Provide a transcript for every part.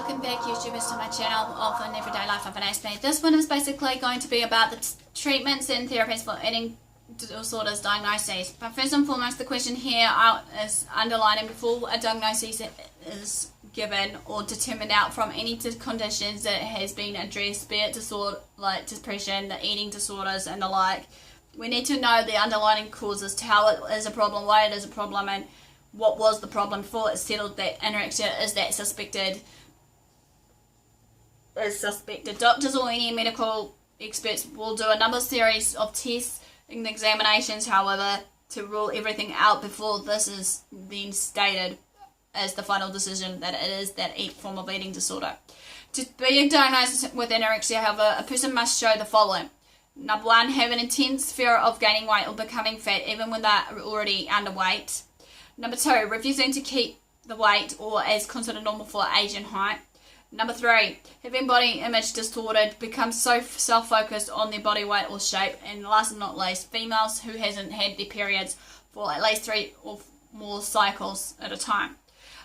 Welcome back, YouTubers, to my channel of an Everyday Life of an Aspie. This one is basically going to be about the treatments and therapies for eating disorders diagnoses. But first and foremost, the question here is underlining before a diagnosis is given or determined out from any conditions that has been addressed, be it disorder like depression, the eating disorders and the like. We need to know the underlying causes to how it is a problem, why it is a problem, and what was the problem before it's settled that anorexia is that suspected. Doctors or any medical experts will do a number of series of tests and examinations, however, to rule everything out before this is then stated as the final decision that it is that form of eating disorder. To be diagnosed with anorexia, however, a person must show the following. Number one, have an intense fear of gaining weight or becoming fat even when they're already underweight. Number two, refusing to keep the weight or as considered normal for age and height. Number three, having body image distorted, become so self-focused on their body weight or shape. And last but not least, females who hasn't had their periods for at least 3 or more cycles at a time.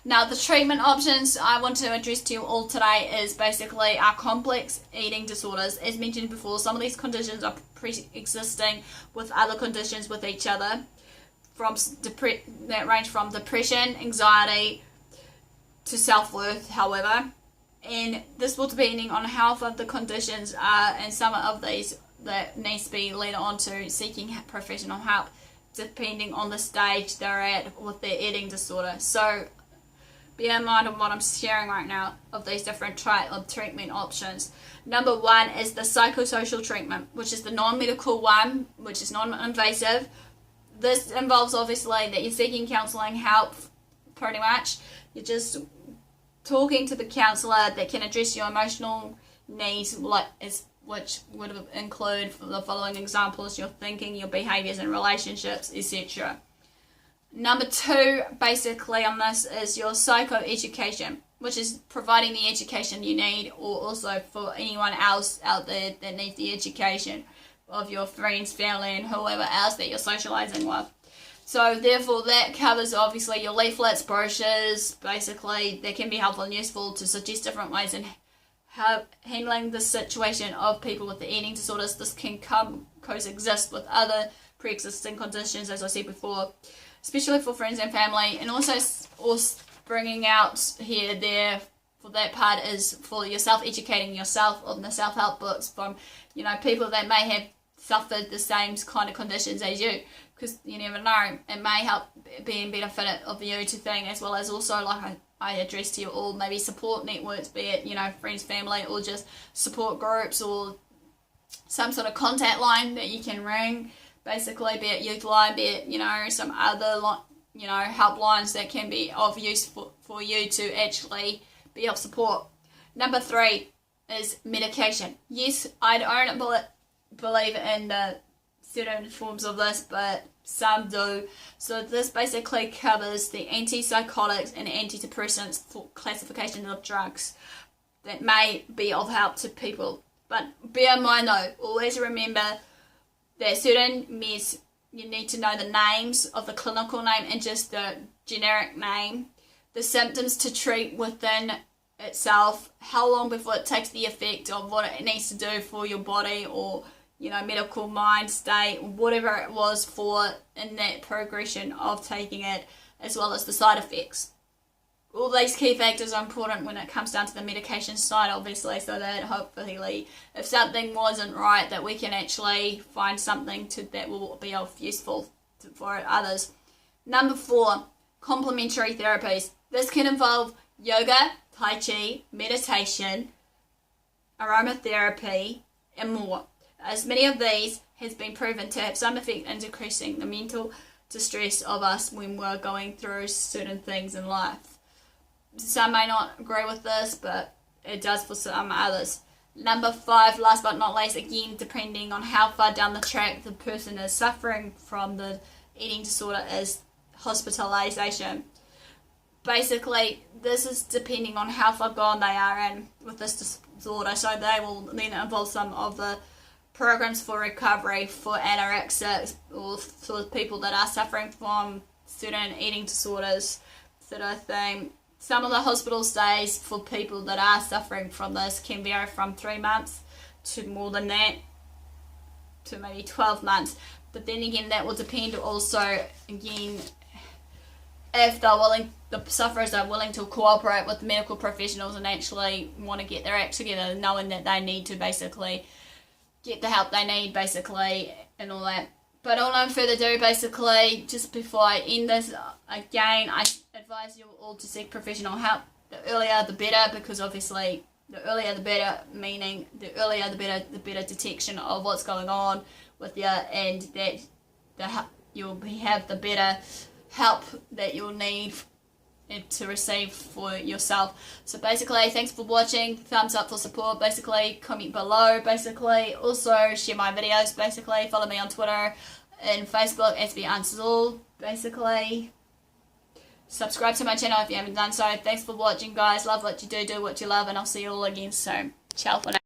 Now, the treatment options I want to address to you all today is basically our complex eating disorders. As mentioned before, some of these conditions are pre-existing with other conditions with each other, that range from depression, anxiety to self-worth, however. And this will depending on how far the conditions are, and some of these that needs to be led on to seeking professional help depending on the stage they're at with their eating disorder. So bear in mind of what I'm sharing right now of these different treatment options. Number one is the psychosocial treatment, which is the non-medical one, which is non-invasive. This involves obviously that you're seeking counselling help, pretty much. You're just talking to the counsellor that can address your emotional needs, which would include the following examples: your thinking, your behaviours and relationships, etc. Number two, basically on this, is your psychoeducation, which is providing the education you need, or also for anyone else out there that needs the education of your friends, family and whoever else that you're socialising with. So therefore that covers obviously your leaflets, brochures, basically that can be helpful and useful to suggest different ways in handling the situation of people with the eating disorders. This can coexist with other pre-existing conditions, as I said before, especially for friends and family. And also bringing out here there for that part is for yourself, educating yourself on the self-help books from people that may have suffered the same kind of conditions as you, because you never know, it may help be in benefit of you to think, as well as also, like I addressed to you all, maybe support networks, be it friends, family, or just support groups, or some sort of contact line that you can ring, basically, be it youth line, be it some other helplines that can be of use for you to actually be of support. Number three is medication. Yes, I don't believe in the certain forms of this, but some do. So this basically covers the antipsychotics and antidepressants for classification of drugs that may be of help to people. But bear in mind though, always remember that certain meds, you need to know the names of the clinical name and just the generic name, the symptoms to treat within itself, how long before it takes the effect of what it needs to do for your body, or medical mind state, whatever it was for in that progression of taking it, as well as the side effects. All these key factors are important when it comes down to the medication side, obviously, so that hopefully if something wasn't right, that we can actually find something that will be of useful for others. Number four, complementary therapies. This can involve yoga, tai chi, meditation, aromatherapy and more, as many of these has been proven to have some effect in decreasing the mental distress of us when we're going through certain things in life. Some may not agree with this, but it does for some others. Number five, last but not least, again, depending on how far down the track the person is suffering from the eating disorder, is hospitalisation. Basically, this is depending on how far gone they are in with this disorder, so they will then involve some of the programs for recovery for anorexics, or for people that are suffering from certain eating disorders, sort of thing, some of the hospital stays for people that are suffering from this can vary from 3 months to more than that, to maybe 12 months. But then again, that will depend also, again, if the sufferers are willing to cooperate with medical professionals and actually want to get their act together, knowing that they need to basically get the help they need, basically, and all that. But all no further ado, basically, just before I end this, again, I advise you all to seek professional help. The earlier the better, because obviously the earlier the better, meaning the earlier the better detection of what's going on with you, and that you'll have the better help that you'll need to receive for yourself. So basically, thanks for watching, thumbs up for support, basically, comment below, basically, also share my videos, basically, follow me on Twitter and Facebook, AspieAnswersAll, basically, subscribe to my channel if you haven't done so. Thanks for watching, guys, love what you do what you love, and I'll see you all again soon. Ciao for now.